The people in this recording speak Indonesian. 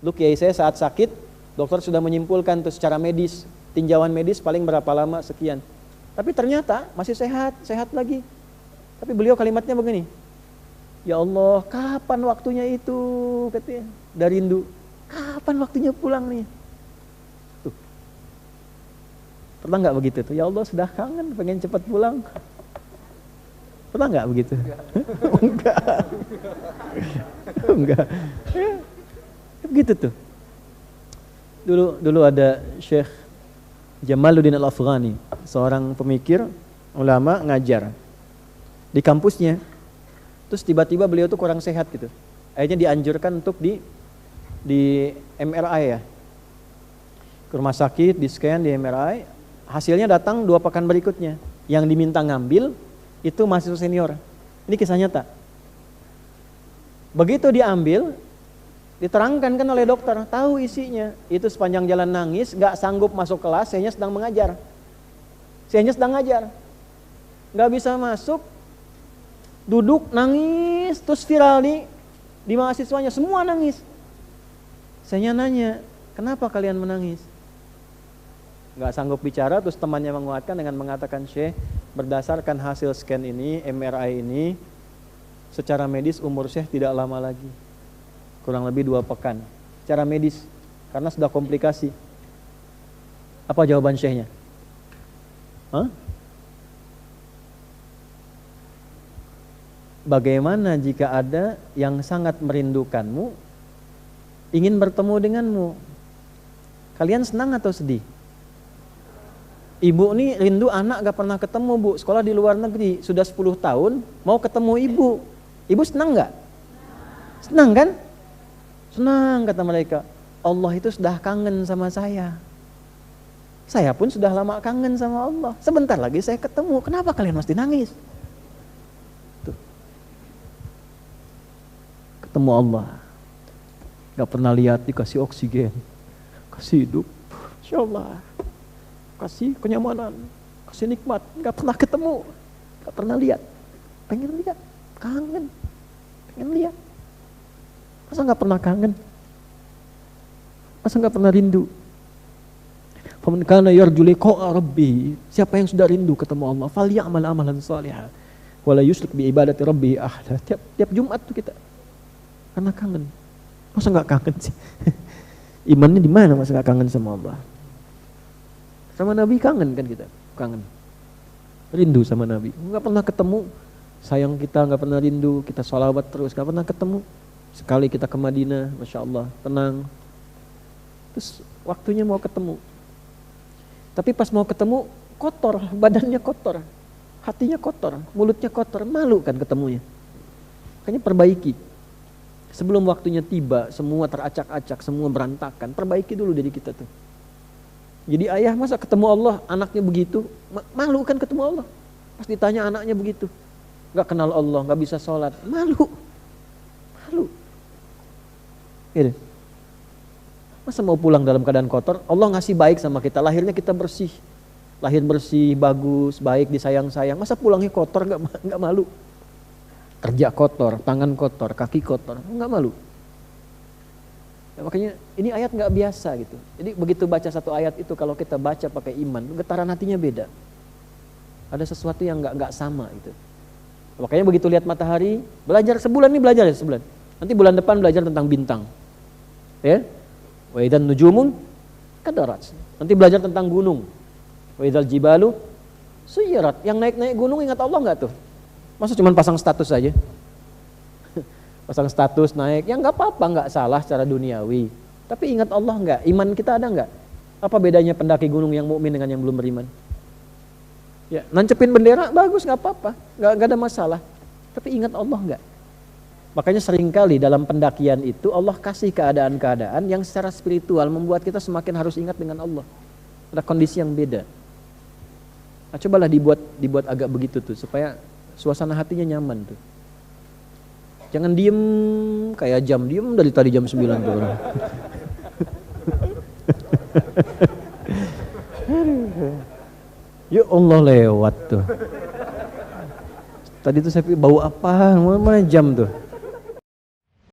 Lu kiai saya saat sakit, dokter sudah menyimpulkan tuh secara medis, tinjauan medis paling berapa lama sekian. Tapi ternyata masih sehat lagi. Tapi beliau kalimatnya begini, ya Allah, kapan waktunya itu? Katanya, udah rindu. Kapan waktunya pulang nih? Tuh. Pernah nggak begitu tuh? Ya Allah, sudah kangen, pengen cepat pulang. Pernah nggak begitu? Enggak. Enggak. Ya, begitu tuh. Dulu ada Syekh Jamaluddin Al-Afghani, seorang pemikir, ulama, ngajar di kampusnya. Terus tiba-tiba beliau tuh kurang sehat gitu. Akhirnya dianjurkan untuk di MRI ya. Ke rumah sakit, di scan, di MRI. Hasilnya datang 2 pekan berikutnya. Yang diminta ngambil itu mahasiswa senior. Ini kisah nyata. Begitu diambil, diterangkan kan oleh dokter, tahu isinya. Itu sepanjang jalan nangis, gak sanggup masuk kelas, sayanya sedang mengajar. Sayanya sedang ngajar. Gak bisa masuk, duduk nangis, terus viral di mahasiswanya, semua nangis. Saya nanya, kenapa kalian menangis? Gak sanggup bicara, terus temannya menguatkan dengan mengatakan, Syekh, berdasarkan hasil scan ini, MRI ini, secara medis umur Syekh tidak lama lagi, kurang lebih 2 pekan. Secara medis, karena sudah komplikasi. Apa jawaban Syekhnya? Hah? Bagaimana jika ada yang sangat merindukanmu, ingin bertemu denganmu? Kalian senang atau sedih? Ibu nih rindu anak gak pernah ketemu, Bu. Sekolah di luar negeri, sudah 10 tahun, mau ketemu ibu. Ibu senang gak? Senang kan? Senang, kata mereka. Allah itu sudah kangen sama saya. Saya pun sudah lama kangen sama Allah. Sebentar lagi saya ketemu, kenapa kalian mesti nangis? Ketemu Allah, gak pernah lihat, dikasih oksigen, kasih hidup, Insya Allah, kasih kenyamanan, kasih nikmat, gak pernah ketemu, gak pernah lihat, pengen lihat, kangen, pengen lihat. Masa gak pernah kangen? Masa gak pernah rindu? Faman kana yarju liqa'a rabbih, siapa yang sudah rindu ketemu Allah, falyamal amalan shalihan wala yusyrik bi ibadati rabbih ahada. Tiap Jumat tuh kita karena kangen. Masa nggak kangen sih? Imannya di mana masa nggak kangen sama Allah? Sama Nabi kangen kan kita, kangen, rindu sama Nabi. Nggak pernah ketemu, sayang kita nggak pernah rindu, kita sholawat terus nggak pernah ketemu. Sekali kita ke Madinah, masya Allah, tenang. Terus waktunya mau ketemu, tapi pas mau ketemu kotor, badannya kotor, hatinya kotor, mulutnya kotor, malu kan ketemunya. Makanya perbaiki. Sebelum waktunya tiba, semua teracak-acak, semua berantakan. Perbaiki dulu diri kita tuh. Jadi ayah masa ketemu Allah, anaknya begitu, malu kan ketemu Allah. Pas ditanya anaknya begitu, gak kenal Allah, gak bisa sholat, malu. Gitu. Masa mau pulang dalam keadaan kotor? Allah ngasih baik sama kita, lahirnya kita bersih. Lahir bersih, bagus, baik, disayang-sayang. Masa pulangnya kotor, gak malu? Kerja kotor, tangan kotor, kaki kotor, nggak malu. Ya, makanya ini ayat nggak biasa gitu. Jadi begitu baca satu ayat itu, kalau kita baca pakai iman, getaran hatinya beda. Ada sesuatu yang nggak sama gitu. Makanya begitu lihat matahari, belajar sebulan nih, belajar ya sebulan. Nanti bulan depan belajar tentang bintang. Ya, wa idzan nujumun kadarat. Nanti belajar tentang gunung. Wa idzal jibalu suyirat. Yang naik-naik gunung ingat Allah nggak tuh? Masa cuma pasang status saja? Pasang status naik, ya nggak apa-apa, nggak salah secara duniawi. Tapi ingat Allah nggak? Iman kita ada nggak? Apa bedanya pendaki gunung yang mukmin dengan yang belum beriman? Ya, nancepin bendera bagus, nggak apa-apa, nggak ada masalah. Tapi ingat Allah nggak? Makanya seringkali dalam pendakian itu Allah kasih keadaan-keadaan yang secara spiritual membuat kita semakin harus ingat dengan Allah. Ada kondisi yang beda. Nah, cobalah dibuat agak begitu tuh supaya suasana hatinya nyaman tuh. Jangan diem kayak jam, diem dari tadi jam 9 tuh orang. Ya Allah lewat tuh. Tadi tuh saya pikir bau apa, mana jam tuh.